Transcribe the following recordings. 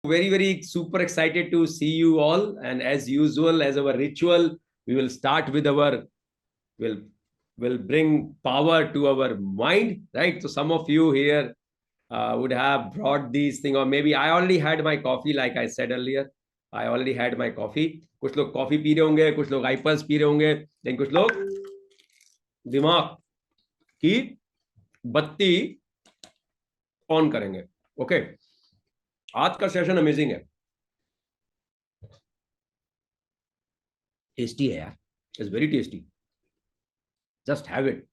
Very super excited to see you all, and as usual, as our ritual, we will start with our will will bring power to our mind, right? So some of you here would have brought these things, or maybe I already had my coffee, like I said earlier. I already had my coffee. कुछ लोग coffee P रहे होंगे, कुछ लोग आईपल्स P रहे होंगे, लेकिन कुछ लोग दिमाग की बत्ती ऑन करेंगे. ओके, आज का सेशन अमेजिंग है, टेस्टी है यार, it's very tasty. Just have it.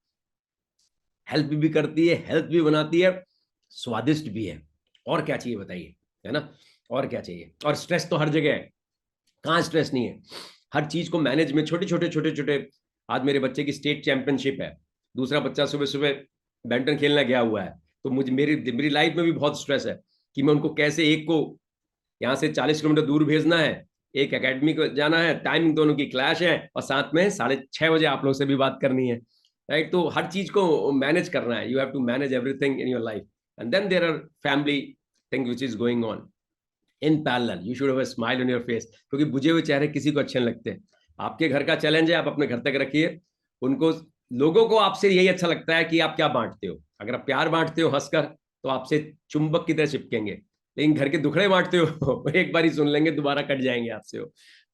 Help भी करती है, हेल्थ भी बनाती है, स्वादिष्ट भी है. और क्या चाहिए बताइए, है ना? और क्या चाहिए? और स्ट्रेस तो हर जगह है, कहाँ स्ट्रेस नहीं है? हर चीज को मैनेज में छोटे छोटे. आज मेरे बच्चे की स्टेट चैंपियनशिप है, दूसरा बच्चा सुबह सुबह बैडमिंटन खेलने गया हुआ है. तो मुझे मेरी लाइफ में भी बहुत स्ट्रेस है कि मैं उनको कैसे, एक को यहाँ से 40 किलोमीटर दूर भेजना है, एक एकेडमी को जाना है, टाइमिंग दोनों की क्लैश है, और साथ में 6:30 बजे आप लोग से भी बात करनी है, राइट? तो हर चीज को मैनेज करना है. You have to manage everything in your life, and then there are family thing which is going on in parallel. You should have a smile on your face, क्योंकि बुझे हुए चेहरे किसी को अच्छे नहीं लगते. आपके घर का चैलेंज है, आप अपने घर तक रखिए. उनको, लोगों को आपसे यही अच्छा लगता है कि आप क्या बांटते हो. अगर आप प्यार बांटते हो हंसकर, तो आपसे चुंबक की तरह चिपकेंगे. लेकिन घर के दुखड़े बांटते हो एक बार ही सुन लेंगे, दोबारा कट जाएंगे आपसे हो.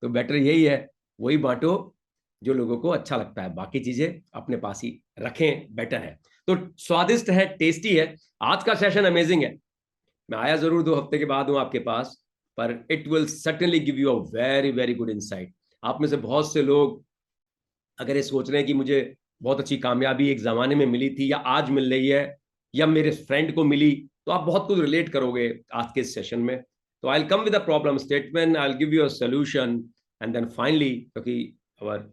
तो बेटर यही है, वही बांटो जो लोगों को अच्छा लगता है, बाकी चीजें अपने पास ही रखें, बेटर है. तो स्वादिष्ट है, टेस्टी है. आज का सेशन अमेजिंग है. मैं आया जरूर 2 हफ्ते के बाद हूं आपके पास, पर it will certainly give you a very good insight. आप में से बहुत से लोग अगर ये सोच रहे हैं कि मुझे बहुत अच्छी कामयाबी एक जमाने में मिली थी, या आज मिल रही है, या मेरे फ्रेंड को मिली, तो आप बहुत कुछ रिलेट करोगे आज के सेशन में. तो I will come with a problem statement, I will give you a solution, and then finally, क्योंकि our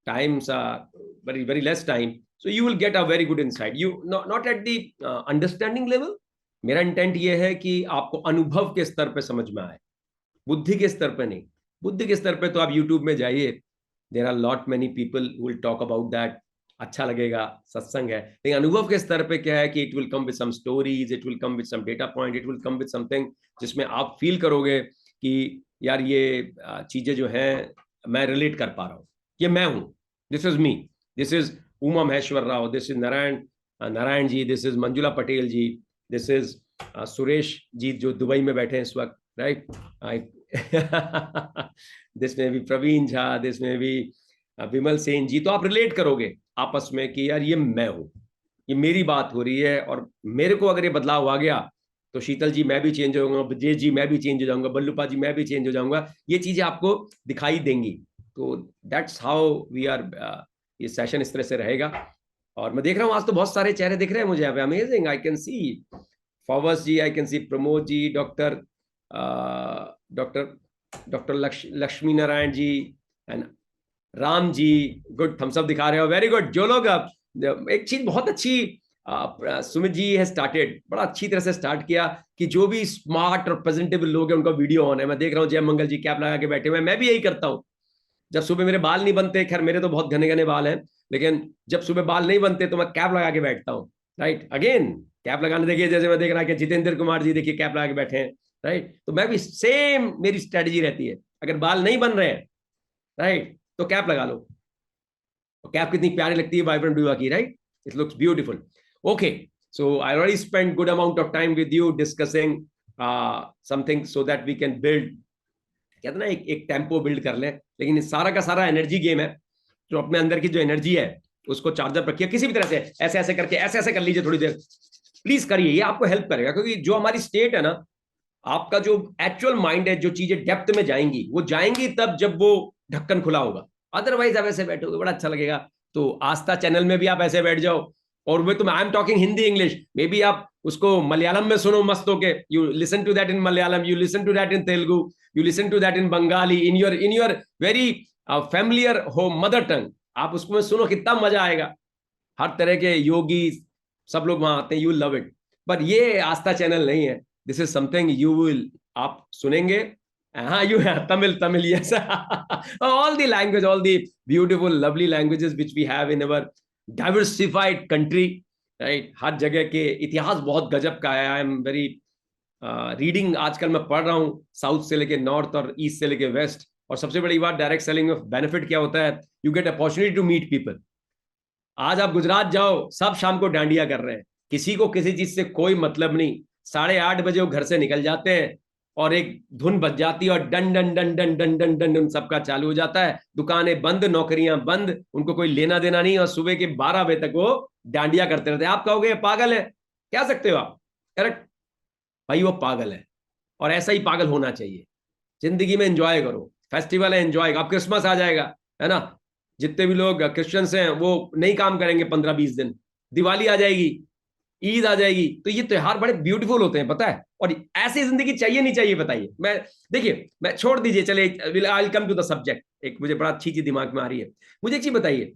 times are very less time, so you will get a very good insight. You not at the understanding level. मेरा intent ये है कि आपको अनुभव के स्तर पे समझ में आए, बुद्धि के स्तर पे नहीं. बुद्धि के स्तर पे तो आप यूट्यूब में जाइए, there are lot many people who will talk about that. अच्छा लगेगा, सत्संग है. लेकिन अनुभव के स्तर पे क्या है कि it will come with some stories, it will come with some data point, it will come with something जिसमें आप फील करोगे कि यार ये चीजें जो हैं मैं रिलेट कर पा रहा हूँ, ये मैं हूं. This is me, this is Uma Maheshwar Rao, this is Narayan ji, this is Manjula Patel ji, this is Suresh ji जो दुबई में बैठे हैं इस वक्त, राइट? दिस में भी प्रवीण झा, दिस में भी विमल सेन जी. तो आप रिलेट करोगे आपस में कि यार ये मैं हूं, ये मेरी बात हो रही है, और मेरे को अगर ये बदलाव आ गया तो शीतल जी मैं भी चेंज हो जाऊंगा, ब्रजेश जी मैं भी चेंज हो जाऊंगा, बल्लूपा जी मैं भी चेंज हो जाऊंगा. ये चीजें आपको दिखाई देंगी. तो दैट्स हाउ वी आर. ये सेशन इस तरह से रहेगा. और मैं देख रहा हूँ आज तो बहुत सारे चेहरे दिख रहे हैं मुझे, अमेजिंग. आई कैन सी फॉवर्स जी, I can see Pramod ji, doctor doctor Lakshmi Narayan ji, and Ram ji. Good, thumbs up दिखा रहे हो, वेरी गुड. जो लोग एक चीज बहुत अच्छी सुमित जी है स्टार्टेड, बड़ा अच्छी तरह से स्टार्ट किया कि जो भी स्मार्ट और प्रेजेंटेबल लोग हैं उनका वीडियो ऑन है. मैं देख रहा हूँ जय मंगल जी कैप लगा के बैठे हुए. मैं भी यही करता हूँ जब सुबह मेरे बाल नहीं बनते. खैर मेरे तो बहुत घने घने बाल हैं, लेकिन जब सुबह बाल नहीं बनते तो मैं कैप लगा के बैठता हूँ, राइट? अगेन कैप लगाने, देखिए जैसे मैं देख रहा कि जितेंद्र कुमार जी देखिए कैप लगा के बैठे हैं, राइट? तो मैं भी सेम, मेरी स्ट्रेटेजी रहती है, अगर बाल नहीं बन रहे हैं, राइट, तो कैप लगा लो. कैप कितनी प्यारी लगती है वाइब्रेंट ब्लू की, right? It looks beautiful. Okay, so I already spend good amount of time with you discussing something so that we can build, कहते ना एक टेम्पो बिल्ड कर लें. लेकिन इस सारा का सारा एनर्जी गेम है. जो अपने अंदर की जो एनर्जी है उसको चार्जअप रखिए किसी भी तरह से. ऐसे ऐसे करके ऐसे ऐसे कर लीजिए, थोड़ी देर प्लीज करिए, ये आपको हेल्प करेगा. क्योंकि जो हमारी स्टेट है ना, आपका जो एक्चुअल माइंड है, जो चीजें डेप्थ में जाएंगी वो जाएंगी तब जब वो ढक्कन खुला होगा. अदरवाइज आप ऐसे बैठोगे, बड़ा अच्छा लगेगा. तो आस्था चैनल में भी आप ऐसे बैठ जाओ, और वो तो I am talking Hindi English, maybe आप उसको मलयालम में सुनो मस्त होके. You listen to that in Malayalam, you listen to that in Telugu, you listen to that in Bengali, in your very familiar home mother tongue. आप उसको सुनो, कितना मजा आएगा. हर तरह के योगी सब लोग वहां आते हैं, यू लव इट. पर ये आस्था चैनल नहीं है. This is something you will, आप सुनेंगे. हाँ, यू है Tamil, yes. All the language, all the beautiful lovely languages which we have in our diversified country, right? हर जगह के इतिहास बहुत गजब का है. आई एम वेरी रीडिंग आजकल मैं पढ़ रहा हूँ, साउथ से लेके नॉर्थ और ईस्ट से लेके वेस्ट। और सबसे बड़ी बात, डायरेक्ट सेलिंग में बेनिफिट क्या होता है, you get opportunity to meet people. आज आप गुजरात जाओ, सब शाम को डांडिया कर रहे हैं, किसी को किसी चीज से कोई मतलब नहीं। 8:30 बजे वो घर से निकल जाते हैं और एक धुन बज जाती है और done done done done done done done done सबका चालू हो जाता है। दुकानें बंद, नौकरियां बंद, उनको कोई लेना देना नहीं, और सुबह के 12 बजे तक वो डांडिया करते रहते हैं। आप कहोगे पागल है, कह सकते हो आप, करेक्ट भाई, वो पागल है। और ऐसा ही पागल होना चाहिए। जिंदगी में एंजॉय करो, फेस्टिवल है एंजॉय। अब क्रिसमस आ जाएगा, है ना, जितने भी लोग क्रिश्चियंस हैं वो नहीं काम करेंगे 15-20 दिन। दिवाली आ जाएगी, ईद आ जाएगी, तो ये त्योहार बड़े ब्यूटीफुल होते हैं, पता है। और ऐसी जिंदगी चाहिए नहीं चाहिए बताइए। मैं, देखिए, मैं छोड़ दीजिए, चले आई कम टू द सब्जेक्ट। एक मुझे बड़ा अच्छी चीज दिमाग में आ रही है। मुझे एक चीज बताइए,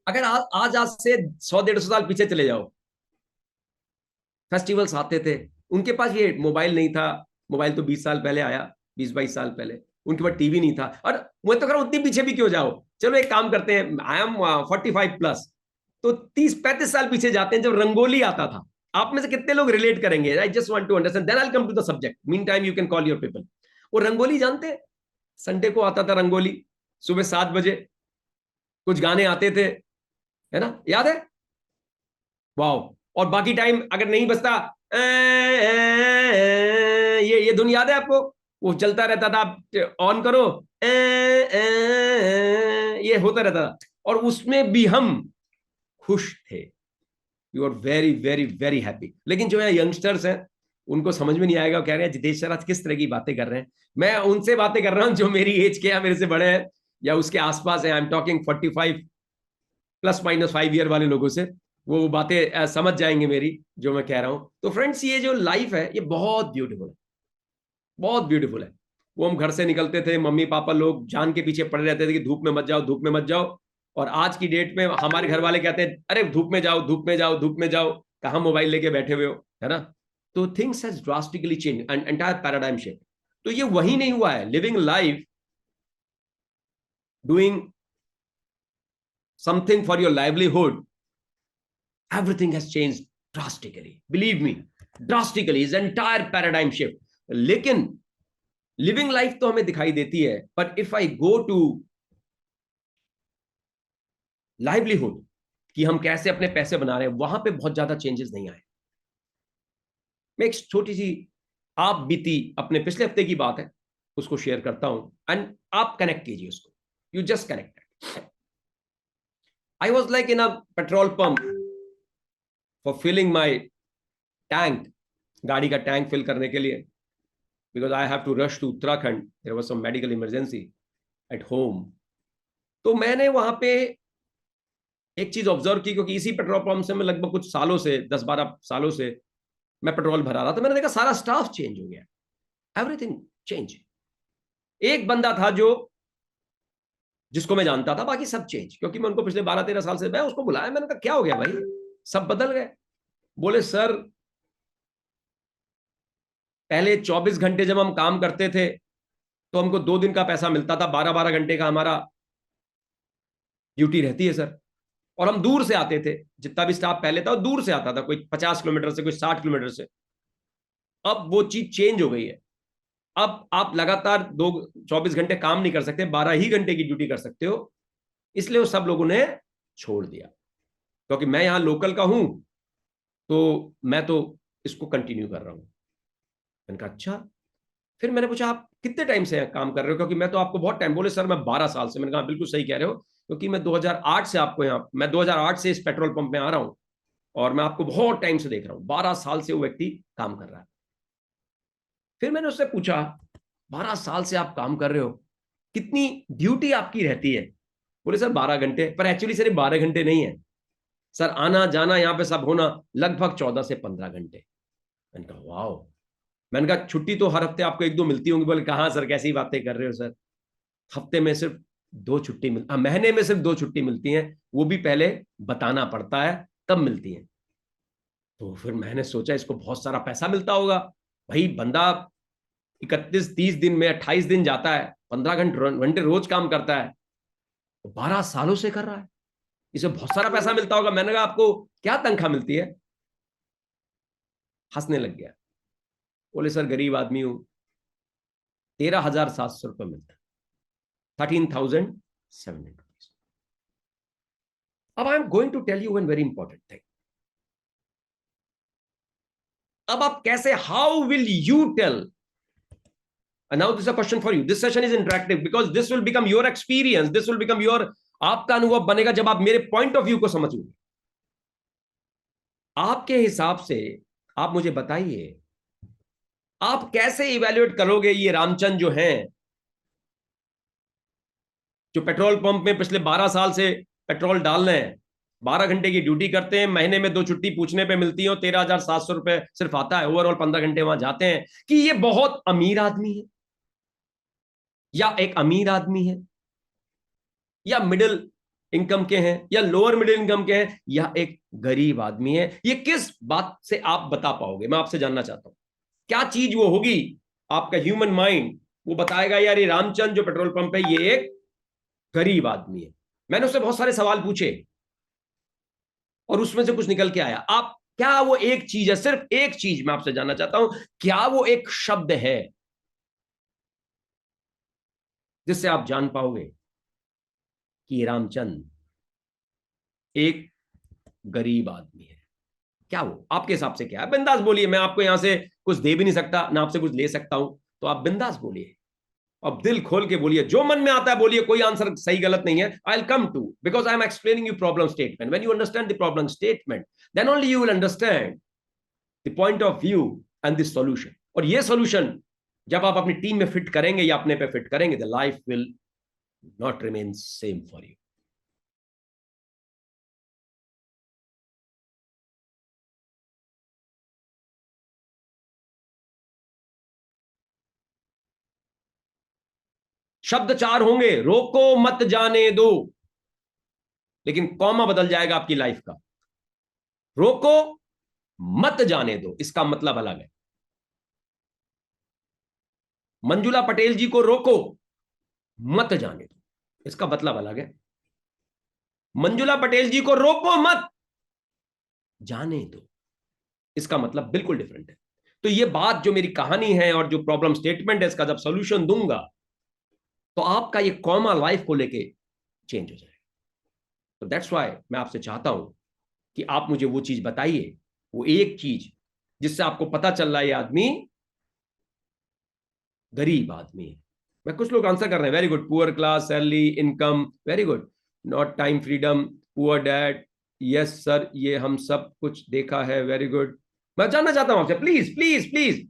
अगर आज से 100-150 साल पीछे चले जाओ, फेस्टिवल्स आते थे, उनके पास ये मोबाइल नहीं था। मोबाइल तो 20 साल पहले आया, 20-22 साल पहले। उनके पास टीवी नहीं था। और मैं तो कह रहा हूं उतनी पीछे भी क्यों जाओ, चलो एक काम करते हैं, आई एम 45+, तो 30-35 साल पीछे जाते हैं, जब रंगोली आता था। आप में से कितने लोग रिलेट करेंगे? I just want to understand, then I will come to the subject. Meantime you can call your people. वो रंगोली जानते हैं? संडे को आता था रंगोली, सुबह 7 बजे कुछ गाने आते थे, है ना, याद है? वाओ। और बाकी टाइम अगर नहीं बजता, ये धुन याद है आपको? वो चलता रहता था, आप ऑन करो, ये होता रहता था, और उसमें भी हम खुश थे। You are very very very happy. लेकिन जो है यंगस्टर्स हैं, उनको समझ में नहीं आएगा, कह रहे हैं जितेश सर आज किस तरह की बातें कर रहे हैं। मैं उनसे बातें कर रहा हूं जो मेरी एज के या मेरे से बड़े हैं या उसके आसपास है। आई एम टॉकिंग 45 ±5 ईयर वाले लोगों से। वो बातें समझ जाएंगे मेरी, जो मैं कह रहा हूं। तो फ्रेंड्स, ये जो लाइफ है ये बहुत ब्यूटीफुल है, बहुत ब्यूटीफुल है। वो हम घर से निकलते थे, मम्मी पापा लोग जान के पीछे पड़े रहते थे कि धूप में मत जाओ, धूप में मत जाओ। और आज की डेट में हमारे घर वाले कहते हैं, अरे धूप में जाओ, धूप में जाओ, धूप में जाओ, कहां मोबाइल लेके बैठे हुए हो, है ना। तो things has drastically change, and entire paradigm shift. तो ये वही नहीं हुआ है, living life, doing something for your livelihood, everything has changed drastically, believe me, drastically is entire paradigm shift। लेकिन लिविंग लाइफ तो हमें दिखाई देती है, पर if I go to livelihood, कि हम कैसे अपने पैसे बना रहे हैं, वहां पे बहुत ज्यादा चेंजेस नहीं आए। मैं एक छोटी सी आप बीती अपने पिछले हफ्ते की बात है, उसको शेयर करता हूं, एंड आप कनेक्ट कीजिए उसको। You just connected. I was like in a petrol pump for filling my tank, गाड़ी का टैंक फिल करने के लिए, because I have to rush to Uttarakhand. There was some medical emergency at home. तो मैंने वहां पे एक चीज ऑब्जर्व की, क्योंकि इसी पेट्रोल पंप से मैं लगभग कुछ सालों से, 10-12 सालों से मैं पेट्रोल भरा रहा था। मैंने देखा सारा स्टाफ चेंज हो गया, एवरीथिंग चेंज। एक बंदा था जो, जिसको मैं जानता था, बाकी सब चेंज, क्योंकि मैं उनको पिछले 12-13 साल से, मैं उसको बुलाया, मैंने कहा क्या हो गया भाई, सब बदल गए। बोले सर, पहले 24 घंटे जब हम काम करते थे तो हमको 2 दिन का पैसा मिलता था, 12-12 घंटे का हमारा ड्यूटी रहती है सर। और हम दूर से आते थे, जितना भी स्टाफ पहले था वो दूर से आता था, कोई 50 किलोमीटर से, कोई 60 किलोमीटर से। अब वो चीज चेंज हो गई है। अब आप लगातार 24 घंटे काम नहीं कर सकते, 12 ही घंटे की ड्यूटी कर सकते हो। इसलिए वो सब लोगों ने छोड़ दिया। क्योंकि मैं यहां लोकल का हूं, तो मैं तो इसको कंटिन्यू कर रहा हूं। मैंने कहा अच्छा। फिर मैंने पूछा आप कितने टाइम से काम कर रहे हो, क्योंकि मैं तो आपको बहुत टाइम। बोले सर मैं 12 साल से। मैंने कहा बिल्कुल सही कह रहे हो, क्योंकि मैं 2008 से आपको यहाँ, मैं 2008 से इस पेट्रोल पंप में आ रहा हूँ, और मैं आपको बहुत टाइम से देख रहा हूँ। 12 साल से वो व्यक्ति काम कर रहा है। फिर मैंने उससे पूछा, 12 साल से आप काम कर रहे हो, कितनी ड्यूटी आपकी रहती है? बोले सर 12 घंटे। पर एक्चुअली सर 12 घंटे नहीं है सर, आना जाना यहाँ पे सब होना लगभग 14 से 15 घंटे। मैंने कहा वाह। मैंने कहा छुट्टी तो हर हफ्ते आपको 1-2 मिलती होंगी। बोले कहाँ सर, कैसी बातें कर रहे हो सर, हफ्ते में सिर्फ 2 छुट्टी महीने में सिर्फ 2 छुट्टी मिलती हैं, वो भी पहले बताना पड़ता है तब मिलती हैं। तो फिर मैंने सोचा इसको बहुत सारा पैसा मिलता होगा। भाई बंदा 31-30 दिन में 28 दिन जाता है, 15 घंटे रोज काम करता है, 12 सालों से कर रहा है, इसे बहुत सारा पैसा मिलता होगा। मैंने कहा आपको क्या तनख्वाह मिलती है? हंसने लग गया। बोले सर गरीब आदमी हूं, 13,700 रुपये मिलता है, 13,700 रुपीज। अब I am going to tell you one very important thing. अब आप कैसे, how will you tell? And now this is a question for you. This session is interactive because this will become your experience. This will become your, आपका अनुभव बनेगा जब आप मेरे point of view को समझोगे। आपके हिसाब से आप मुझे बताइए, आप कैसे इवैल्यूएट करोगे ये रामचंद जो हैं, जो पेट्रोल पंप में पिछले 12 साल से पेट्रोल डाल रहे हैं, 12 घंटे की ड्यूटी करते हैं, महीने में 2 छुट्टी पूछने पे मिलती है, 13,700 रुपए सिर्फ आता है, ओवरऑल 15 घंटे वहां जाते हैं, कि ये बहुत अमीर आदमी है या एक अमीर आदमी है या मिडिल इनकम के हैं या लोअर मिडिल इनकम के हैं या एक गरीब आदमी है? ये किस बात से आप बता पाओगे? मैं आपसे जानना चाहता हूं, क्या चीज वो होगी आपका ह्यूमन माइंड वो बताएगा यार ये रामचंद जो पेट्रोल पंप है ये एक गरीब आदमी है? मैंने उससे बहुत सारे सवाल पूछे और उसमें से कुछ निकल के आया। आप, क्या वो एक चीज है, सिर्फ एक चीज मैं आपसे जानना चाहता हूं, क्या वो एक शब्द है जिससे आप जान पाओगे कि रामचंद एक गरीब आदमी है? क्या वो आपके हिसाब से क्या है? बिंदास बोलिए, मैं आपको यहां से कुछ दे भी नहीं सकता ना आपसे कुछ ले सकता हूं, तो आप बिंदास बोलिए, अब दिल खोल के बोलिए, जो मन में आता है बोलिए, कोई आंसर सही गलत नहीं है। I will come to, because I am explaining you problem statement. When you understand the problem statement, then only you will understand the point of view and the solution. और ये सॉल्यूशन जब आप अपनी team में fit करेंगे या अपने पे फिट करेंगे, the life will not remain same for you. शब्द 4 होंगे, रोको मत जाने दो, लेकिन कॉमा बदल जाएगा आपकी लाइफ का। रोको मत जाने दो, इसका मतलब अलग है। मंजुला पटेल जी को रोको मत जाने दो, इसका मतलब अलग है। मंजुला पटेल जी को रोको मत जाने दो, इसका मतलब बिल्कुल डिफरेंट है। तो ये बात जो मेरी कहानी है और जो प्रॉब्लम स्टेटमेंट है, इसका जब सॉल्यूशन दूंगा तो आपका ये कॉमा लाइफ को लेके चेंज हो जाएगा। तो दैट्स व्हाई मैं आपसे चाहता हूं कि आप मुझे वो चीज बताइए, वो एक चीज जिससे आपको पता चल रहा है ये आदमी गरीब आदमी है। मैं, कुछ लोग आंसर कर रहे हैं, very good, poor class, salary, income, very good, not time freedom, poor dad, yes sir ये हम सब कुछ देखा है, वेरी गुड। मैं जानना चाहता हूं आपसे, please please please,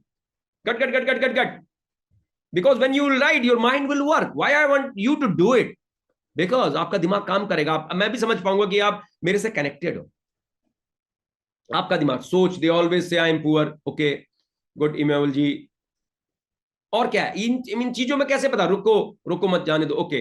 cut cut cut cut cut cut, because when you will write your mind will work. Why I want you to do it? Because आपका दिमाग काम करेगा, मैं भी समझ पाऊंगा कि आप मेरे से कनेक्टेड हो। आपका दिमाग सोच, they always say I am poor, okay good इमेवल जी। और क्या इन इन चीजों में कैसे पता? रुको, रुको मत जाने दो, ओके।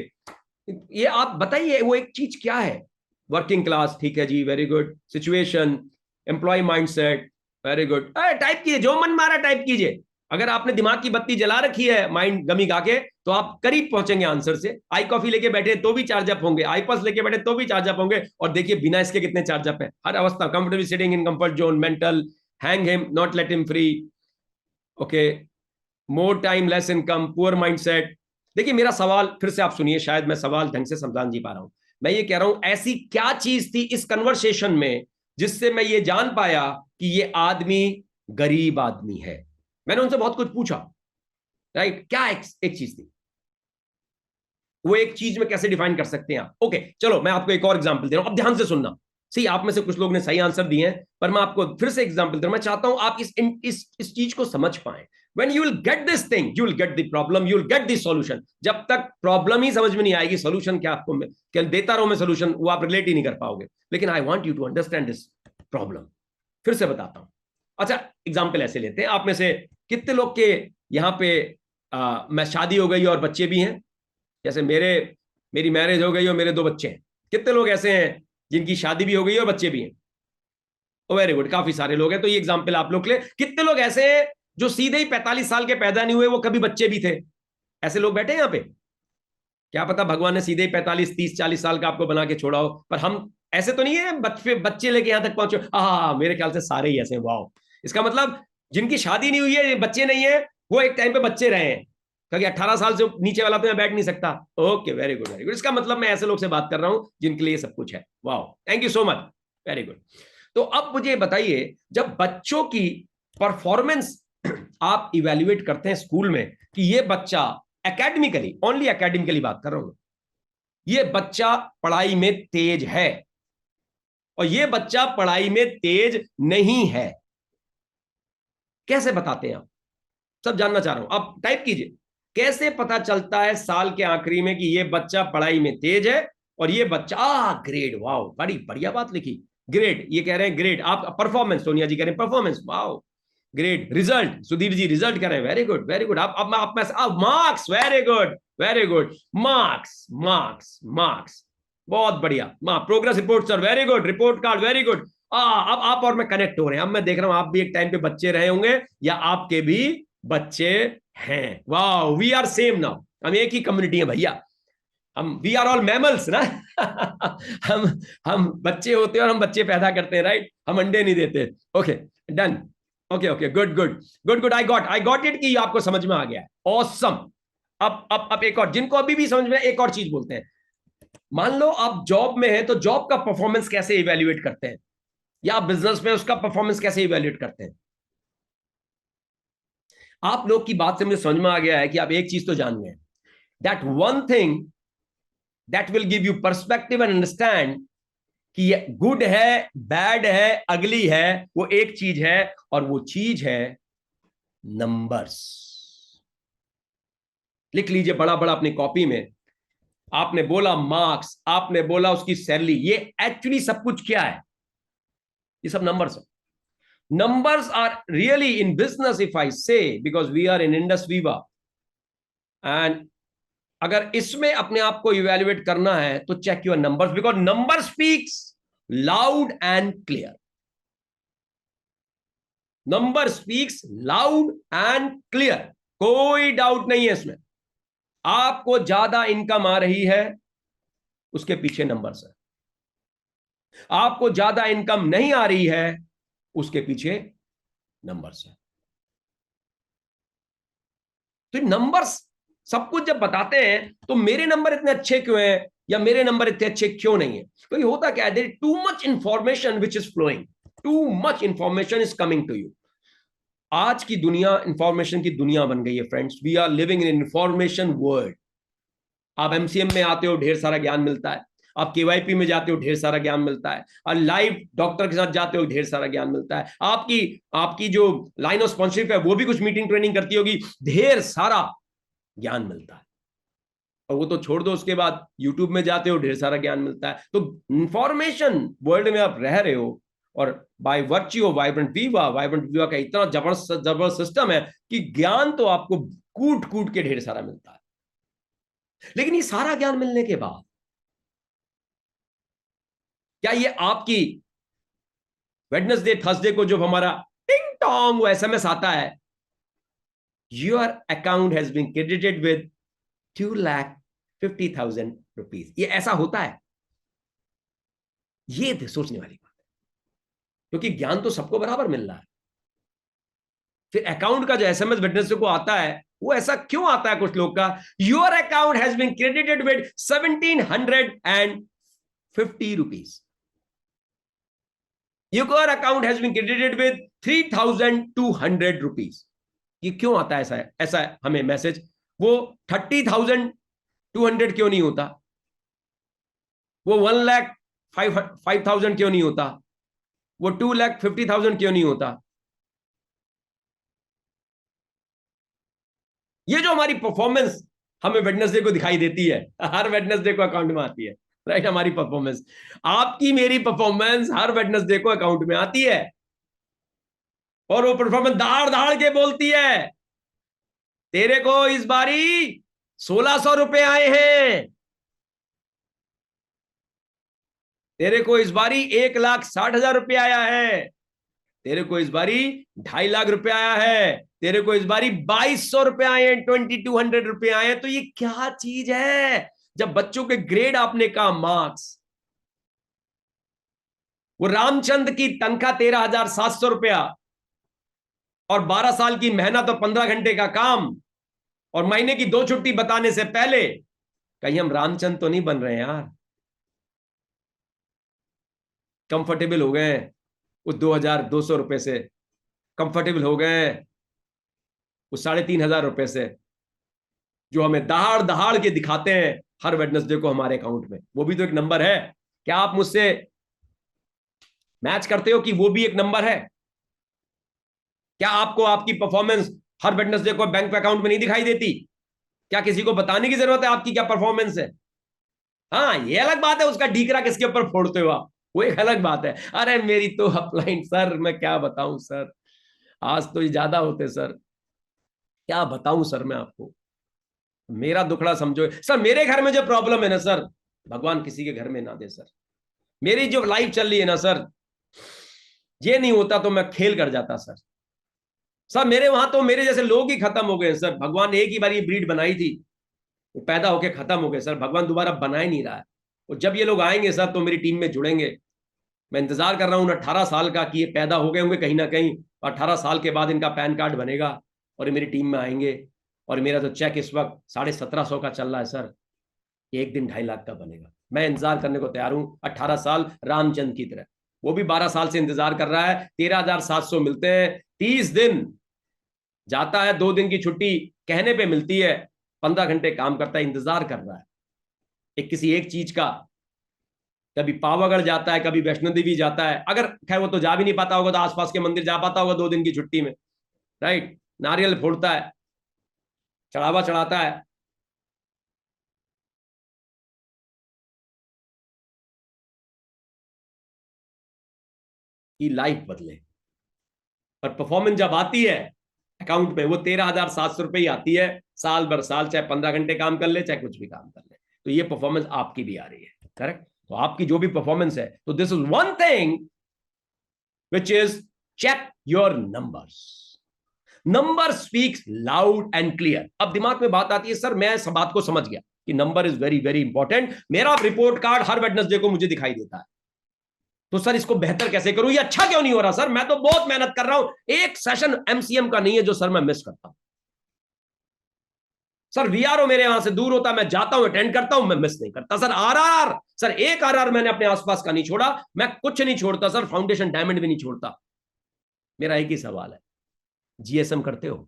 ये आप बताइए वो एक चीज क्या है? वर्किंग क्लास, ठीक है जी, very good. Situation, employ mindset, very good. Type कीजिए, जो मन मारा टाइप कीजिए। अगर आपने दिमाग की बत्ती जला रखी है माइंड गमी गा के, तो आप करीब पहुंचेंगे आंसर से। आई कॉफी लेके बैठे तो भी चार्ज अप होंगे, आई पस लेके बैठे तो भी चार्ज अप होंगे। और देखिए बिना इसके कितने चार्ज अप है हर अवस्था। Comfortable sitting in comfort zone, mental, hang him, not let him free, okay, more time less income, poor mindset. देखिए मेरा सवाल फिर से आप सुनिए, शायद मैं सवाल ढंग से समझा नहीं पा रहा हूं। मैं ये कह रहा हूं ऐसी क्या चीज थी इस कन्वर्सेशन में जिससे मैं ये जान पाया कि ये आदमी गरीब आदमी है? मैंने उनसे बहुत कुछ पूछा, राइट? क्या एक चीज थी? वो एक चीज में कैसे डिफाइन कर सकते हैं आप? ओके चलो मैं आपको एक और एग्जांपल दे रहा हूं, अब ध्यान से सुनना। सही, आप में से कुछ लोग ने सही आंसर दिए हैं, पर मैं आपको फिर से एग्जांपल दे रहा हूं। मैं चाहता हूं आप इस चीज को समझ पाए। When you will get this thing, you will get the problem, you will get the solution. जब तक प्रॉब्लम ही समझ में नहीं आएगी, सोल्यूशन क्या आपको क्या देता रहूं मैं सोल्यूशन, वो आप रिलेट ही नहीं कर पाओगे। लेकिन I want you to understand this problem. फिर से बताता हूं। अच्छा एग्जाम्पल ऐसे लेते हैं, आप में से कितने लोग के यहाँ पे मैं शादी हो गई और बच्चे भी हैं? जैसे मेरी मैरिज हो गई और मेरे 2 बच्चे हैं। कितने लोग ऐसे हैं जिनकी शादी भी हो गई और बच्चे भी हैं? वेरी गुड, काफी सारे लोग हैं। तो ये एग्जाम्पल आप लोग के लिए। कितने लोग ऐसे हैं जो सीधे ही 45 साल के पैदा नहीं हुए, वो कभी बच्चे भी थे? ऐसे लोग बैठे हैं यहाँ पे? क्या पता भगवान ने सीधे ही 45, 30, 40 साल का आपको बना के छोड़ा हो, पर हम ऐसे तो नहीं है बच्चे लेके यहां तक पहुंचे। हाँ मेरे ख्याल से सारे ही ऐसे हैं। वाओ, इसका मतलब जिनकी शादी नहीं हुई है, बच्चे नहीं है, वो एक टाइम पे बच्चे रहे हैं, क्योंकि 18 साल से नीचे वाला तो यहाँ बैठ नहीं सकता। Okay, very good very good. इसका मतलब मैं ऐसे लोग से बात कर रहा हूं जिनके लिए सब कुछ है। वाह, thank you so much, very good. तो अब मुझे बताइए, जब बच्चों की परफॉर्मेंस आप इवेल्युएट करते हैं स्कूल में कि ये बच्चा एकेडमिकली, ओनली एकेडमिकली बात कर रहा हूं, ये बच्चा पढ़ाई में तेज है और ये बच्चा पढ़ाई में तेज नहीं है, कैसे बताते हैं आप? सब जानना चाह रहा हूं, आप टाइप कीजिए। कैसे पता चलता है साल के आखिरी में कि ये बच्चा पढ़ाई में तेज है और ये बच्चा ग्रेड, वाह बड़ी बढ़िया बात लिखी, ग्रेड, ये कह रहे हैं ग्रेड, आप परफॉर्मेंस, सोनिया जी कह रहे हैं परफॉर्मेंस, वाह grade, result, Sudhir ji result कह रहे हैं, वेरी गुड वेरी गुड। आप marks, very good very good, marks marks marks, बहुत बढ़िया, progress report sir, very good, report card, very good. अब आप और मैं कनेक्ट हो रहे हैं, अब मैं देख रहा हूं आप भी एक टाइम पे बच्चे रहे होंगे या आपके भी बच्चे हैं। वाह, वी आर सेम नाउ, हम एक ही कम्युनिटी है भैया, हम वी आर ऑल मैमल्स ना। हम बच्चे होते हैं और हम बच्चे पैदा करते हैं, राइट, हम अंडे नहीं देते। Okay, done, okay okay, good good good good, I got it कि आपको समझ में आ गया है, ऑसम। अब एक और, जिनको अभी भी समझ में, एक और चीज बोलते हैं। मान लो आप जॉब में हैं, तो जॉब का परफॉर्मेंस कैसे इवेल्युएट करते हैं, या आप बिजनेस में उसका परफॉर्मेंस कैसे इवेल्युएट करते हैं? आप लोग की बात से मुझे समझ में आ गया है कि आप एक चीज तो जान गए, that one thing that will give you perspective and understand कि ये गुड है, बैड है, अगली है, वो एक चीज है, और वो चीज है नंबर्स। लिख लीजिए बड़ा बड़ा अपनी कॉपी में। आपने बोला मार्क्स, आपने बोला उसकी सैलरी, ये एक्चुअली सब कुछ क्या है? ये सब नंबर्स है। Numbers are really in business, if I say, because we are in Indus Viva. And अगर इसमें अपने आप को इवेल्युएट करना है तो check your numbers, because number speaks loud and clear. Number speaks loud and clear, कोई डाउट नहीं है इसमें। आपको ज्यादा इनकम आ रही है, उसके पीछे नंबर्स है। आपको ज्यादा इनकम नहीं आ रही है, उसके पीछे नंबर्स है। तो नंबर्स सब कुछ जब बताते हैं तो मेरे नंबर इतने अच्छे क्यों हैं या मेरे नंबर इतने अच्छे क्यों नहीं है? क्योंकि होता क्या है, there is too much information which is flowing, too much information is coming to you. आज की दुनिया इंफॉर्मेशन की दुनिया बन गई है friends, we are living in information world. आप एमसीएम में आते हो, ढेर सारा ज्ञान मिलता है। आप केवाईपी में जाते हो, ढेर सारा ज्ञान मिलता है। और लाइव डॉक्टर के साथ जाते हो, ढेर सारा ज्ञान मिलता है। आपकी आपकी जो लाइन ऑफ स्पॉन्सरशिप है वो भी कुछ मीटिंग ट्रेनिंग करती होगी, ढेर सारा ज्ञान मिलता है। और वो तो छोड़ दो, उसके बाद यूट्यूब में जाते हो, ढेर सारा ज्ञान मिलता है। तो इंफॉर्मेशन वर्ल्ड में आप रह रहे हो, और by virtue of vibrant Viva का इतना जबरदस्त सिस्टम है कि ज्ञान तो आपको कूट कूट के ढेर सारा मिलता है। लेकिन ये सारा ज्ञान मिलने के बाद क्या ये आपकी वेडनेसडे थर्सडे को जब हमारा टिंग टोंग वो एसएमएस आता है, your account has been credited with 2,50,000 rupees, ये ऐसा होता है? ये सोचने वाली बात है, क्योंकि ज्ञान तो सबको बराबर मिल रहा है। फिर अकाउंट का जो एसएमएस वेडनेसडे को आता है, वो ऐसा क्यों आता है कुछ लोग का? Your account has been credited with 1,750 rupees, your account has been credited with 3,200 rupees. ये क्यों आता है ऐसा ऐसा हमें मैसेज? वो 30,200 क्यों नहीं होता? वो 1,05,000 क्यों नहीं होता? वो 2,50,000 क्यों नहीं होता? ये जो हमारी परफॉर्मेंस हमें वेडनेसडे को दिखाई देती है, हर वेडनेसडे को अकाउंट में आती है, राइट? हमारी परफॉर्मेंस, आपकी मेरी परफॉर्मेंस हर वेडनेसडे को अकाउंट में आती है, और वो परफॉर्मेंस दाड़ दाड़ के बोलती है, तेरे को इस बारी 1,600 रुपए आए हैं, तेरे को इस बारी 1,60,000 रुपए आया है, तेरे को इस बारी 2.5 लाख रुपए आया है, तेरे को इस बारी 2,200 रुपए आए हैं, 2,200 रुपए आए हैं। तो ये क्या चीज है? जब बच्चों के ग्रेड आपने कहा मार्क्स, वो रामचंद्र की तनख्वाह 13,700 रुपया, और 12 साल की मेहनत और 15 घंटे का काम और महीने की 2 छुट्टी बताने से पहले कहीं हम रामचंद्र तो नहीं बन रहे हैं यार। कंफर्टेबल हो गए उस 2,200 रुपए से, कंफर्टेबल हो गए उस 3,500 रुपए से जो हमें दहाड़ दहाड़ के दिखाते हैं हर वेडनेसडे को हमारे अकाउंट में। वो भी तो एक नंबर है। क्या आप मुझसे मैच करते हो कि वो भी एक नंबर है? क्या आपको आपकी परफॉर्मेंस हर वेडनेसडे को बैंक अकाउंट में नहीं दिखाई देती? क्या किसी को बताने की जरूरत है आपकी क्या परफॉर्मेंस है? हाँ, ये अलग बात है उसका ढीकरा किसके ऊपर फोड़ते हो आप, वो एक अलग बात है। अरे मेरी तो अपलाइन सर, मैं क्या बताऊं सर, आज तो ये ज्यादा होते सर, क्या बताऊं सर मैं आपको। मेरा दुखड़ा समझो सर, मेरे घर में जो प्रॉब्लम है ना सर, भगवान किसी के घर में ना दे सर। मेरी जो लाइफ चल रही है ना सर, ये नहीं होता तो मैं खेल कर जाता सर। सर मेरे वहां तो मेरे जैसे लोग ही खत्म हो गए सर। भगवान ने एक ही बार ये ब्रीड बनाई थी, वो पैदा होके खत्म हो गए सर। भगवान दोबारा बना ही नहीं रहा है। और जब ये लोग आएंगे सर तो मेरी टीम में जुड़ेंगे। मैं इंतजार कर रहा हूँ 18 साल का कि ये पैदा हो गए होंगे कहीं ना कहीं, 18 साल के बाद इनका पैन कार्ड बनेगा और ये मेरी टीम में आएंगे। और मेरा तो चेक इस वक्त 1750 का चल रहा है सर, एक दिन 2.5 लाख का बनेगा। मैं इंतजार करने को तैयार हूं 18 साल रामचंद्र की तरह। वो भी 12 साल से इंतजार कर रहा है। 13,700 मिलते हैं, 30 दिन जाता है, 2 दिन की छुट्टी कहने पे मिलती है, 15 घंटे काम करता है, इंतजार कर रहा है एक किसी एक चीज का। कभी पावागढ़ जाता है, कभी वैष्णो देवी जाता है। अगर खैर वो तो जा भी नहीं पाता होगा तो आसपास के मंदिर जा पाता होगा 2 दिन की छुट्टी में, राइट। नारियल फोड़ता है, चढ़ावा चढ़ाता है। की लाइफ बदले। पर परफॉर्मेंस जब आती है अकाउंट पे, वो 13,700 रुपये ही आती है साल भर साल, चाहे 15 घंटे काम कर ले चाहे कुछ भी काम कर ले। तो ये परफॉर्मेंस आपकी भी आ रही है, करेक्ट। तो आपकी जो भी परफॉर्मेंस है, तो this is one thing which is check your numbers. Number speaks loud and clear. अब दिमाग में बात आती है सर मैं इस बात को समझ गया कि number is very very important, मेरा रिपोर्ट कार्ड हर वेडनेसडे को मुझे दिखाई देता है, तो सर इसको बेहतर कैसे करूं, ये अच्छा क्यों नहीं हो रहा सर, मैं तो बहुत मेहनत कर रहा हूं, एक सेशन एमसीएम का नहीं है जो सर मैं मिस करता हूं। सर वीआरओ मेरे यहां से दूर होता, मैं जाता हूं अटेंड करता हूं, मैं मिस नहीं करता। सर आरआर, सर एक आरआर मैंने अपने आसपास का नहीं छोड़ा, मैं कुछ नहीं छोड़ता सर, फाउंडेशन डायमंड भी नहीं छोड़ता। मेरा एक ही सवाल है, जीएसएम करते हो?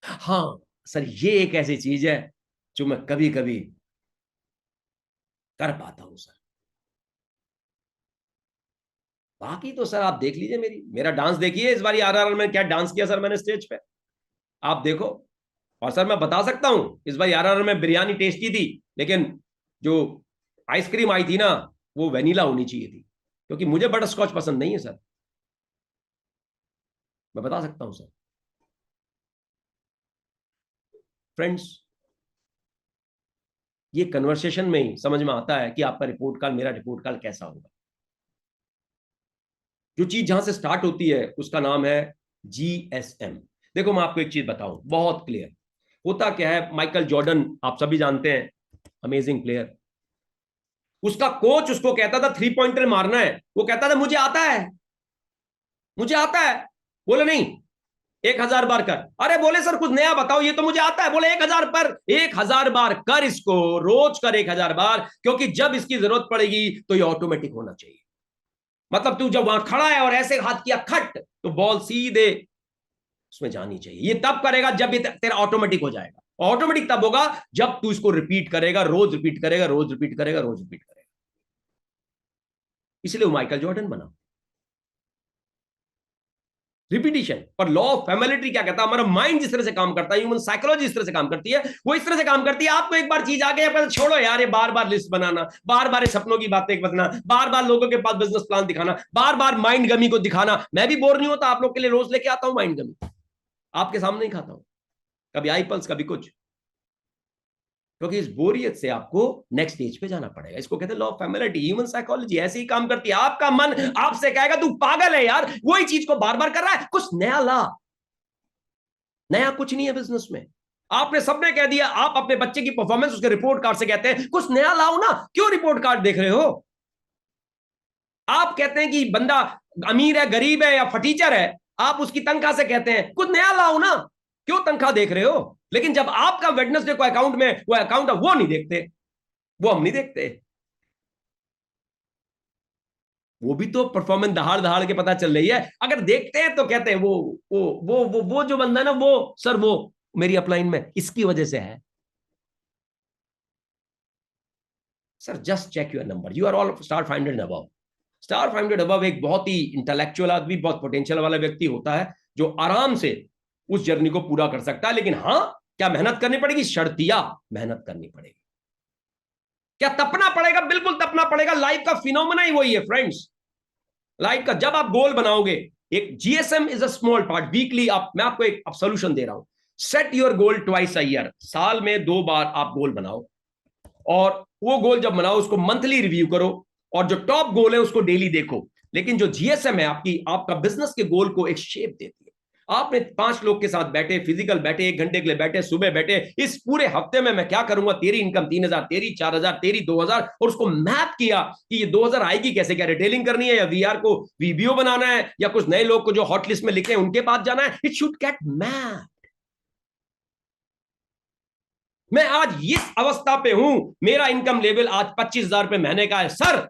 हाँ सर, ये एक ऐसी चीज है जो मैं कभी कभी कर पाता हूं सर। बाकी तो सर आप देख लीजिए, मेरा डांस देखिए इस बार आरआर में क्या डांस किया सर मैंने स्टेज पे, आप देखो। और सर मैं बता सकता हूं इस बार आरआर में बिरयानी टेस्टी थी, लेकिन जो आइसक्रीम आई थी ना वो वेनिला होनी चाहिए थी, क्योंकि मुझे बटर स्कॉच पसंद नहीं है सर, मैं बता सकता हूं सर। फ्रेंड्स, ये कन्वर्सेशन में ही समझ में आता है कि आपका रिपोर्ट कार्ड, मेरा रिपोर्ट कार्ड कैसा होगा। जो चीज जहां से स्टार्ट होती है उसका नाम है जीएसएम। देखो मैं आपको एक चीज बताऊं बहुत क्लियर, होता क्या है, माइकल जॉर्डन आप सभी जानते हैं, अमेजिंग प्लेयर। उसका कोच उसको कहता था 3 पॉइंटर मारना है, वो कहता था मुझे आता है, मुझे आता है। बोले नहीं, 1,000 बार कर। अरे बोले सर कुछ नया बताओ, ये तो मुझे आता है। बोले 1,000 पर 1,000 बार कर, इसको रोज कर 1,000 बार, क्योंकि जब इसकी जरूरत पड़ेगी तो ये ऑटोमेटिक होना चाहिए। मतलब तू जब वहां खड़ा है और ऐसे हाथ किया खट, तो बॉल सीधे उसमें जानी चाहिए। ये तब करेगा जब ये तेरा ऑटोमेटिक हो जाएगा। ऑटोमेटिक तब होगा जब तू इसको रिपीट करेगा, रोज रिपीट करेगा, रोज रिपीट करेगा, रोज रिपीट करेगा। इसलिए वो माइकल जॉर्डन बना, रिपीटिशन। पर लॉ ऑफ फैमिलिटी क्या कहता है, हमारा माइंड जिस तरह से काम करता है, ह्यूमन साइकोलॉजी इस तरह से काम करती है, वो इस तरह से काम करती है। आपको एक बार चीज आ गई, पर छोड़ो यार, ये बार बार लिस्ट बनाना, बार बार सपनों की बातें बताना, बार बार लोगों के पास बिजनेस प्लान दिखाना, बार बार माइंड गमी को दिखाना। मैं भी बोर नहीं होता, आप लोग के लिए रोज लेके आता हूं माइंड गमी, आपके सामने ही खाता हूं, कभी आई पल्स कभी कुछ, क्योंकि इस बोरियत से आपको नेक्स्ट स्टेज पे जाना पड़ेगा। इसको कहते हैं लॉ ऑफ फैमिलिटी, ह्यूमन साइकोलॉजी ऐसे ही काम करती है। आपका मन आपसे कहेगा तू पागल है यार, वही चीज को बार बार कर रहा है, कुछ नया ला। नया कुछ नहीं है बिजनेस में। आपने सबने कह दिया, आप अपने बच्चे की परफॉर्मेंस उसके रिपोर्ट कार्ड से कहते हैं कुछ नया लाओ ना, क्यों रिपोर्ट कार्ड देख रहे हो? आप कहते हैं कि बंदा अमीर है, गरीब है या फटीचर है, आप उसकी तनख्वाह से कहते हैं कुछ नया लाओ ना, क्यों तनख्वाह देख रहे हो? लेकिन जब आपका वेडनेसडे को अकाउंट में वो अकाउंट है, वो नहीं देखते, वो हम नहीं देखते। वो भी तो परफॉर्मेंस दहाड़ दहाड़ के पता चल रही है। अगर देखते हैं तो कहते हैं वो जो बंदा है ना, वो सर वो मेरी अपलाइन में इसकी वजह से है। Sir just check your number, you are all star 500 above. Star 500 above एक बहुत ही इंटेलेक्चुअल आदमी, बहुत पोटेंशियल वाला व्यक्ति होता है जो आराम से उस जर्नी को पूरा कर सकता है। लेकिन हाँ, क्या मेहनत करनी पड़ेगी? शर्तिया मेहनत करनी पड़ेगी। क्या तपना पड़ेगा? बिल्कुल तपना पड़ेगा। लाइफ का फिनोमेना ही वही है फ्रेंड्स। लाइफ का जब आप गोल बनाओगे, एक GSM is a small part. Weekly आप, मैं आपको एक सोल्यूशन दे रहा हूं। Set your goal twice a year. साल में 2 बार आप गोल बनाओ, और वो गोल जब बनाओ उसको मंथली रिव्यू करो, और जो टॉप गोल है उसको डेली देखो। लेकिन जो जीएसएम है आपकी, आपका बिजनेस के गोल को एक शेप देती है। आपने 5 लोग के साथ बैठे, फिजिकल बैठे, 1 घंटे के लिए बैठे, सुबह बैठे, इस पूरे हफ्ते में मैं क्या करूंगा, तेरी इनकम 3,000, तेरी 4,000, तेरी 2,000, और उसको मैप किया कि ये 2,000 आएगी कैसे, क्या रिटेलिंग करनी है, या वीआर को वीबीओ बनाना है, या कुछ नए लोग को जो हॉट लिस्ट में लिखे हैं उनके पास जाना है। It should get map. मैं आज इस अवस्था पे हूं, मेरा इनकम लेवल आज 25,000 रुपए महीने का है सर,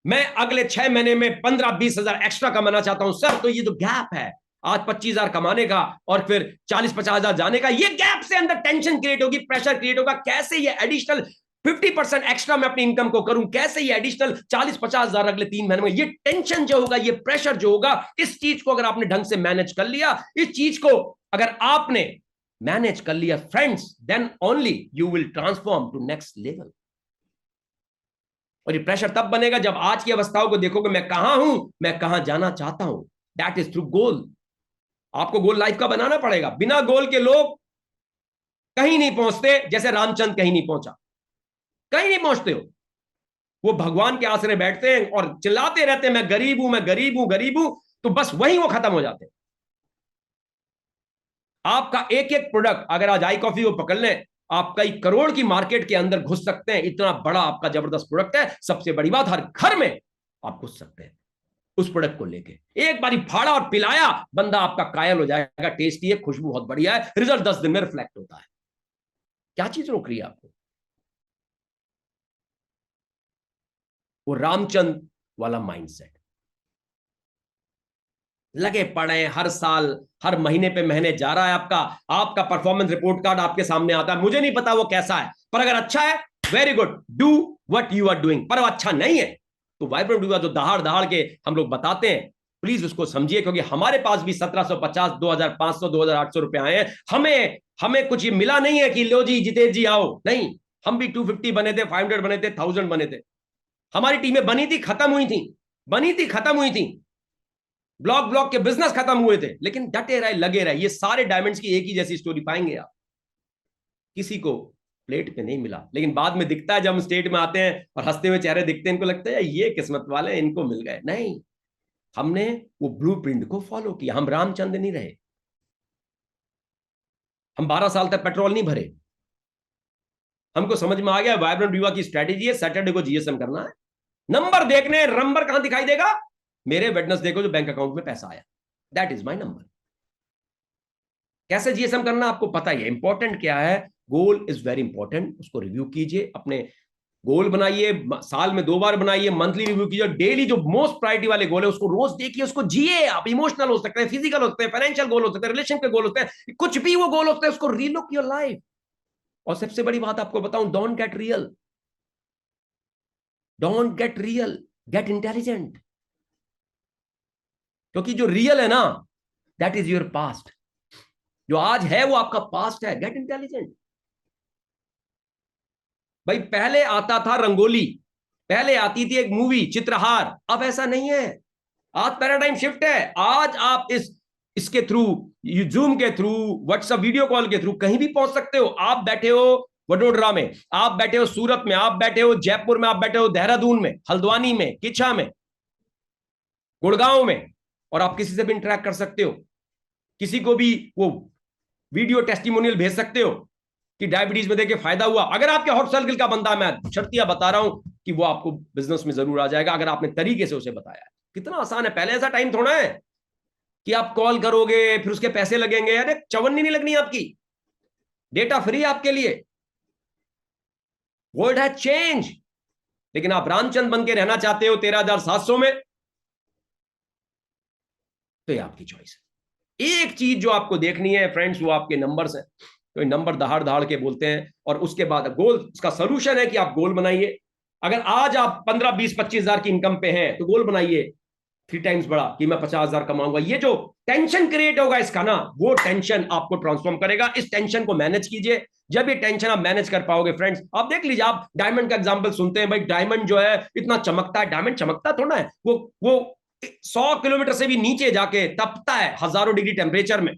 मैं अगले 6 महीने में 15-20,000 एक्स्ट्रा कमाना चाहता हूं सर। तो ये जो गैप है आज 25,000 कमाने का और फिर 40-50,000 जाने का, ये गैप से अंदर टेंशन क्रिएट होगी, प्रेशर क्रिएट होगा। कैसे ये एडिशनल 50% एक्स्ट्रा मैं अपनी इनकम को करूं, कैसे ये एडिशनल 40-50,000 अगले 3 महीने में, ये टेंशन जो होगा, ये प्रेशर जो होगा, इस चीज को अगर आपने ढंग से मैनेज कर लिया, इस चीज को अगर आपने मैनेज कर लिया friends, then only you will transform to next level. और ये प्रेशर तब बनेगा जब आज की अवस्थाओं को देखोगे, मैं कहां हूं, मैं कहां जाना चाहता हूं। दैट इज थ्रू गोल। आपको गोल लाइफ का बनाना पड़ेगा। बिना गोल के लोग कहीं नहीं पहुंचते, जैसे रामचंद्र कहीं नहीं पहुंचा, कहीं नहीं पहुंचते हो। वो भगवान के आसरे बैठते हैं और चिल्लाते रहते हैं मैं गरीब हूं, मैं गरीब हूं, गरीब हूं, तो बस वहीं वो खत्म हो जाते हैं। आपका एक एक प्रोडक्ट, अगर आज आई कॉफी को पकड़ लें, आप कई करोड़ की मार्केट के अंदर घुस सकते हैं। इतना बड़ा आपका जबरदस्त प्रोडक्ट है। सबसे बड़ी बात, हर घर में आप घुस सकते हैं उस प्रोडक्ट को लेके। एक बारी फाड़ा और पिलाया, बंदा आपका कायल हो जाएगा। टेस्टी है, खुशबू बहुत बढ़िया है, रिजल्ट 10 दिन में रिफ्लेक्ट होता है। क्या चीज रोक रही है आपको? वो रामचंद्र वाला माइंडसेट। लगे पड़े हर साल, हर महीने पे महीने जा रहा है आपका, आपका परफॉर्मेंस रिपोर्ट कार्ड आपके सामने आता है। मुझे नहीं पता वो कैसा है, पर अगर अच्छा है, very good, do what you are doing. पर वो अच्छा नहीं है तो वाइब्रेंट हुआ जो दहाड़ दहाड़ के हम लोग बताते हैं, प्लीज उसको समझिए। क्योंकि हमारे पास भी 1,750, 2,500, 2,800 रुपए आए हैं। हमें हमें कुछ ये मिला नहीं है कि लो जी जितेश जी आओ, नहीं। हम भी 250 बने थे, 500 बने थे, 1000 बने थे। हमारी टीमें बनी थी, खत्म हुई थी, बनी थी, खत्म हुई थी। ब्लॉक ब्लॉक के बिजनेस खत्म हुए थे, लेकिन डटे रहे, लगे रहे। ये सारे डायमंड्स की एक ही जैसी स्टोरी पाएंगे आप। किसी को प्लेट पे नहीं मिला, लेकिन बाद में दिखता है जब हम स्टेट में आते हैं और हंसते हुए चेहरे दिखते हैं, इनको लगता है ये किस्मत वाले, इनको मिल गए। नहीं, हमने वो ब्लूप्रिंट को फॉलो किया। हम रामचंद्र नहीं रहे। हम 12 साल तक पेट्रोल नहीं भरे। हमको समझ में आ गया वाइब्रेंट युवा की स्ट्रेटेजी है, सैटरडे को जीएसएम करना है। नंबर देखने, नंबर कहां दिखाई देगा? मेरे वेडनेसडे को जो बैंक अकाउंट में पैसा आया, दैट इज माई नंबर। कैसे जीएसएम करना आपको पता ही है। इंपॉर्टेंट क्या है? Goal is very important. उसको रिव्यू कीजिए, अपने गोल बनाइए, साल में 2 बार बनाइए, मंथली रिव्यू कीजिए। डेली जो मोस्ट प्रायोरिटी वाले गोल है उसको रोज देखिए, उसको जिए। आप इमोशनल हो सकते हैं, फिजिकल हो सकते हैं, फाइनेंशियल गोल हो सकते हैं, रिलेशन के गोल होते हैं, कुछ भी वो गोल होते हैं, उसको रीलुक योर लाइफ। और सबसे बड़ी बात आपको बताऊं, don't get real, don't get real, get intelligent. क्योंकि जो रियल है ना, दैट इज योर पास्ट। जो आज है वो आपका पास्ट है। Get intelligent. भाई पहले आता था रंगोली, पहले आती थी एक मूवी चित्रहार, अब ऐसा नहीं है। आज पैराडाइम शिफ्ट है। आज आप इसके थ्रू, जूम के थ्रू, व्हाट्सएप वीडियो कॉल के थ्रू कहीं भी पहुंच सकते हो। आप बैठे हो वडोदरा में, आप बैठे हो सूरत में, आप बैठे हो जयपुर में, आप बैठे हो देहरादून में, हल्द्वानी में, किच्छा में, गुड़गांव में, और आप किसी से भी इंटरेक्ट कर सकते हो। किसी को भी वो वीडियो टेस्टिमोनियल भेज सकते हो कि डायबिटीज में देखे फायदा हुआ। अगर आपके हॉट सर्किल का बंदा, मैं शर्तिया बता रहा हूं कि वो आपको बिजनेस में जरूर आ जाएगा, अगर आपने तरीके से उसे बताया है। कितना आसान है, पहले ऐसा टाइम थोड़ा है। कि आप कॉल करोगे फिर उसके पैसे लगेंगे, अरे चवन्नी नहीं लगनी आपकी, डेटा फ्री आपके लिए। World has change. लेकिन आप रामचंद्र बन के रहना चाहते हो 13,700 में, तो ये आपकी चॉइस है। एक चीज जो आपको देखनी है फ्रेंड्स, वो आपके नंबर्स हैं। तो नंबर दहाड़ दहाड़ के बोलते हैं, और उसके बाद गोल, उसका सोल्यूशन है कि आप गोल बनाइए। अगर आज आप 15, 20, 25 हजार की इनकम पे हैं तो गोल बनाइए 3 टाइम्स बड़ा, कि मैं 50,000 कमाऊंगा। ये जो टेंशन क्रिएट होगा इसका ना, वो टेंशन आपको ट्रांसफॉर्म करेगा। इस टेंशन को मैनेज कीजिए। जब ये टेंशन आप मैनेज कर पाओगे फ्रेंड्स, आप देख लीजिए, आप डायमंड का एग्जांपल सुनते हैं, भाई डायमंड जो है इतना चमकता है। डायमंड चमकता थोड़ा है, वो 100 किलोमीटर से भी नीचे जाके तपता है हजारों डिग्री टेम्परेचर में।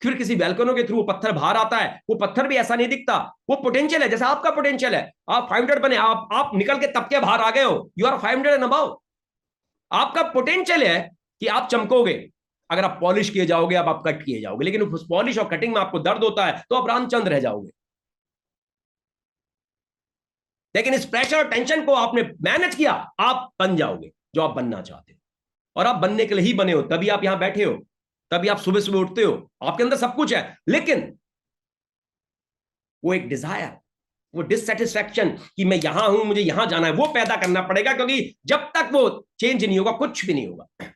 फिर किसी बैल्कनों के थ्रू वो पत्थर बाहर आता है। वो पत्थर भी ऐसा नहीं दिखता, वो पोटेंशियल है, जैसे आपका पोटेंशियल है। आप 500 बने, आप निकल के तब के बाहर आ गए हो, यू आर 500 एंड अबव। आपका पोटेंशियल है कि आप चमकोगे अगर आप पॉलिश किए जाओगे, अब आप कट किए जाओगे। लेकिन उस पॉलिश और कटिंग में आपको दर्द होता है तो आप रामचंद्र रह जाओगे। लेकिन इस प्रेशर और टेंशन को आपने मैनेज किया, आप बन जाओगे जो आप बनना चाहते हो। और आप बनने के लिए ही बने हो, तभी आप यहां बैठे हो, तभी आप सुबह सुबह उठते हो। आपके अंदर सब कुछ है, लेकिन वो एक डिजायर, वो डिससेटिस्फैक्शन कि मैं यहां हूं, मुझे यहां जाना है, वो पैदा करना पड़ेगा। क्योंकि जब तक वो चेंज नहीं होगा, कुछ भी नहीं होगा।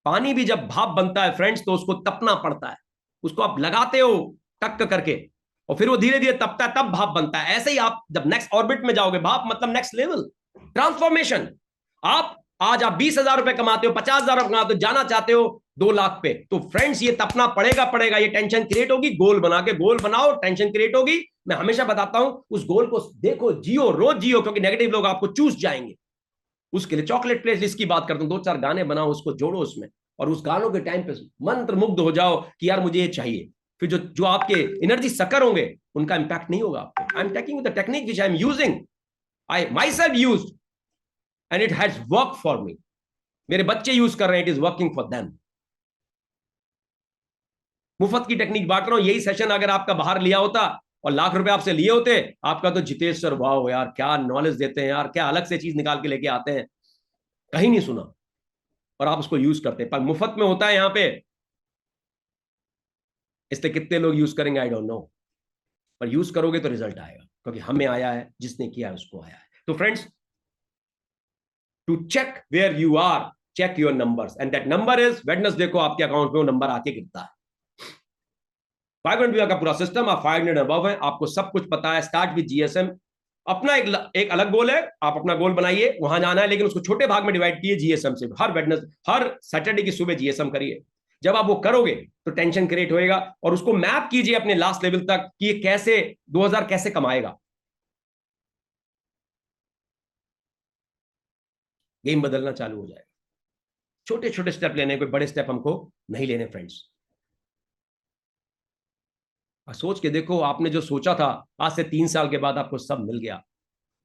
पानी भी जब भाप बनता है फ्रेंड्स, तो उसको तपना पड़ता है। उसको आप लगाते हो टक करके, और फिर वो धीरे धीरे तपता है, तब भाप बनता है। ऐसे ही आप जब नेक्स्ट ऑर्बिट में जाओगे, भाप मतलब नेक्स्ट लेवल, ट्रांसफॉर्मेशन। आज आप 20,000 रुपए कमाते हो, 50,000 रुपए कमाते हो, जाना चाहते हो 2 लाख पे, तो फ्रेंड्स ये तपना पड़ेगा। ये टेंशन क्रिएट होगी, गोल बना के, गोल बनाओ, टेंशन क्रिएट होगी। मैं हमेशा बताता हूं, उस गोल को देखो, जियो, रोज जियो, क्योंकि नेगेटिव लोग आपको चूस जाएंगे। उसके लिए चॉकलेट प्लेस लिस्ट की बात करता हूं, 2-4 गाने बनाओ, उसको जोड़ो उसमें, और उस गानों के टाइम पे मंत्र मुग्ध हो जाओ कि यार मुझे ये चाहिए। फिर जो जो आपके एनर्जी सकर होंगे, उनका इंपैक्ट नहीं होगा आपको। I am taking the technique which I am using, I my self use, and it has work for me. मेरे बच्चे यूज कर रहे हैं, it is working for them. मुफ्त की टेक्निक बांट रहा हूं। यही सेशन अगर आपका बाहर लिया होता और लाख रुपए आपसे लिए होते, आपका तो जितेश सर, वाह यार क्या नॉलेज देते हैं यार, क्या अलग से चीज निकाल के लेके आते हैं, कहीं नहीं सुना। और आप उसको यूज करते हैं, पर मुफ्त में होता है यहां पे, इसलिए कितने लोग यूज करेंगे आई डोंट नो। पर यूज करोगे तो रिजल्ट आएगा, क्योंकि हमें आया है, जिसने किया है उसको आया है। तो friends, to check where you are, check your numbers, and that number is Wednesday को आपके अकाउंट में वो नंबर आके गिरता है। 500 का पूरा सिस्टम, आप 500 अबव है, आपको सब कुछ पता है। Start with GSM. अपना एक अलग गोल है, आप अपना गोल बनाइए, वहां जाना है, लेकिन उसको छोटे भाग में डिवाइड कीजिए जीएसएम से। हर सैटरडे की सुबह जीएसएम करिए। जब आप वो करोगे तो टेंशन क्रिएट होएगा, और उसको मैप कीजिए अपने लास्ट लेवल तक कि ये कैसे 2,000 कैसे कमाएगा। गेम बदलना चालू हो जाएगा। छोटे छोटे स्टेप लेने, कोई बड़े स्टेप हमको नहीं लेने फ्रेंड्स। सोच के देखो, आपने जो सोचा था आज से 3 साल के बाद आपको सब मिल गया।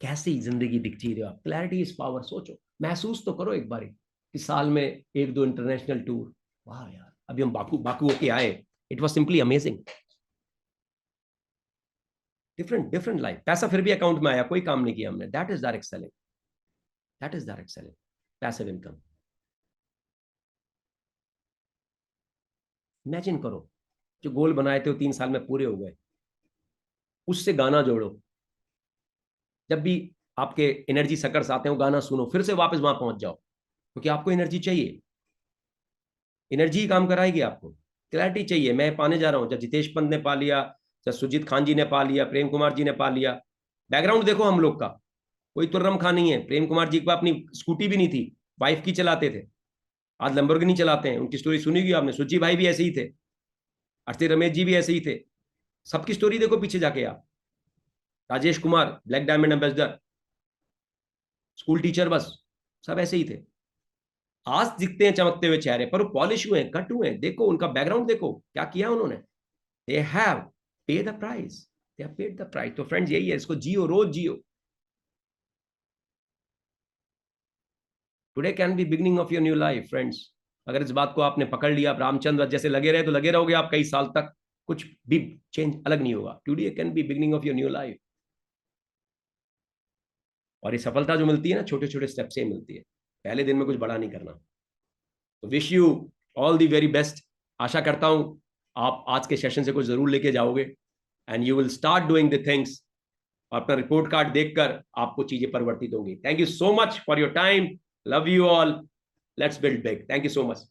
कैसी जिंदगी दिखती रही आप। Clarity is power. सोचो, महसूस तो करो एक बार कि साल में 1-2 इंटरनेशनल टूर। वाह यार, अभी हम बाकू बाकू होके आए, it was simply amazing. Different different life. पैसा फिर भी अकाउंट में आया, कोई काम नहीं किया हमने। That is direct selling, that is direct selling, passive income. Imagine करो, जो गोल बनाए थे वो 3 साल में पूरे हो गए। उससे गाना जोड़ो। जब भी आपके एनर्जी सकर्स आते हैं, वो गाना सुनो, फिर से वापस वहां पहुंच जाओ, क्योंकि आपको एनर्जी चाहिए। एनर्जी ही काम कराएगी आपको। क्लैरिटी चाहिए, मैं पाने जा रहा हूं। जब जितेश पंत ने पा लिया, जब सुजीत खान जी ने पा लिया, प्रेम कुमार जी ने पा लिया। बैकग्राउंड देखो हम लोग का, कोई तुर्रम खां नहीं है। प्रेम कुमार जी को अपनी स्कूटी भी नहीं थी, वाइफ की चलाते थे। आज लंबोर्गिनी चलाते हैं। उनकी स्टोरी सुनी होगी आपने। सुजी भाई भी ऐसे ही थे, आरती रमेश जी भी ऐसे ही थे। सबकी स्टोरी देखो पीछे जाके आप। Rajesh Kumar black diamond ambassador, school teacher, बस सब ऐसे ही थे। आज दिखते हैं चमकते हुए चेहरे, पर वो पॉलिश हुए हैं, कट हुए हैं। देखो उनका बैकग्राउंड, देखो क्या किया उन्होंने। They have pay the price, they have paid the price. तो फ्रेंड्स यही है, इसको जियो, रोज जियो। Today can be beginning of your new life friends. अगर इस बात को आपने पकड़ लिया, आप रामचंद्र जैसे लगे रहे, तो लगे रहोगे आप कई साल तक, कुछ भी चेंज अलग नहीं होगा। Today can be beginning of your new life. और ये सफलता जो मिलती है ना, छोटे छोटे स्टेप से मिलती है। पहले दिन में कुछ बड़ा नहीं करना। तो wish you all the very best. आशा करता हूं आप आज के सेशन से कुछ जरूर लेके जाओगे and you will start doing the things. अपना रिपोर्ट कार्ड देखकर आपको चीजें परिवर्तित होंगी। Thank you so much for your time. Love you all. Let's build big. Thank you so much.